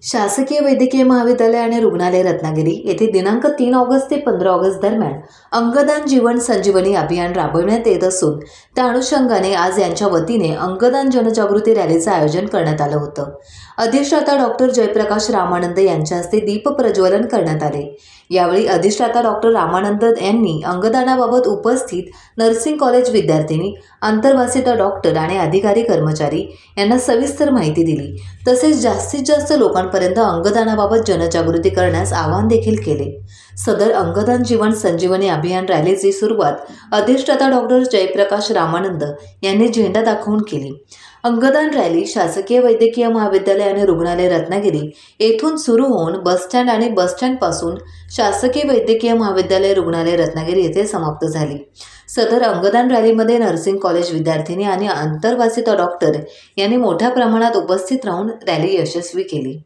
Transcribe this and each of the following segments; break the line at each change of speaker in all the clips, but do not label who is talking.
शासकीय वैद्यकीय महाविद्यालय आणि रुग्णालय रत्नागिरी येथे दिनांक 3 ऑगस्ट ते 15 ऑगस्ट दरम्यान अंगदान जीवन संजीवनी अभियान राबविण्यात येत असून त्या अनुषंगाने आज यांच्या वतीने अंगदान जनजागृती रॅलीचे आयोजन करण्यात आलं होतं। अधिष्ठाता डॉक्टर जयप्रकाश रामानंद यांच्या हस्ते दीप प्रज्वलन करण्यात आले। यावेळी अधिष्ठाता डॉक्टर रामानंद यांनी अंगदानाबाबत उपस्थित नर्सिंग कॉलेज विद्यार्थिनी, अंतर्वासिता डॉक्टर आणि अधिकारी कर्मचारी यांना सविस्तर माहिती दिली। तसेच जास्तीत जास्त लोकांपर्यंत अंगदानाबाबत जनजागृती करण्यास आवाहन देखील केले। सदर अंगदान जीवन संजीवनी अभियान रॅलीची सुरुवात अधिष्ठाता डॉक्टर जयप्रकाश रामानंद यांनी झेंडा दाखवून केली। अंगदान रॅली शासकीय वैद्यकीय महाविद्यालय आणि रुग्णालय रत्नागिरी येथून सुरू होऊन बसस्टँड आणि बसस्टँड पासून शासकीय वैद्यकीय महाविद्यालय रुग्णालय रत्नागिरी येथे समाप्त झाली। सदर अंगदान रॅलीमध्ये नर्सिंग कॉलेज विद्यार्थिनी आणि अंतर्वासिता डॉक्टर यांनी मोठ्या प्रमाणात उपस्थित राहून रॅली यशस्वी केली।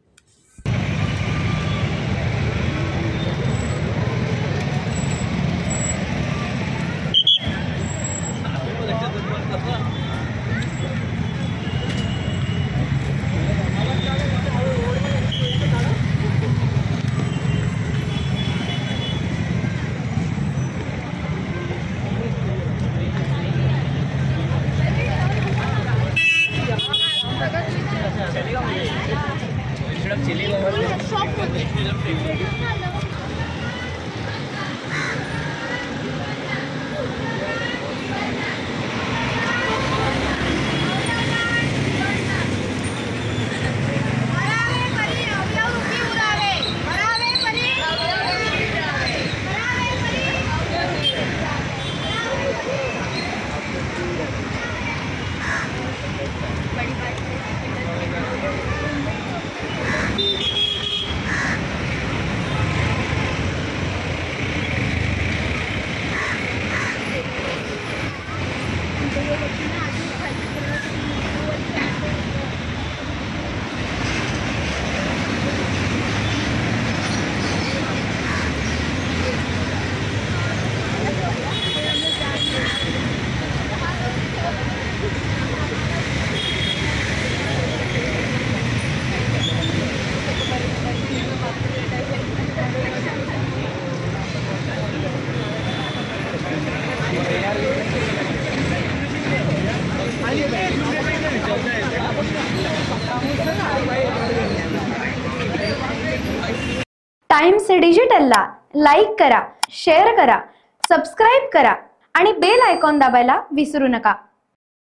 टाइम्स डिजिटलला लाईक करा, शेअर करा, सबस्क्राइब करा आणि बेल आयकॉन दाबायला विसरू नका।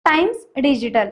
Times digital.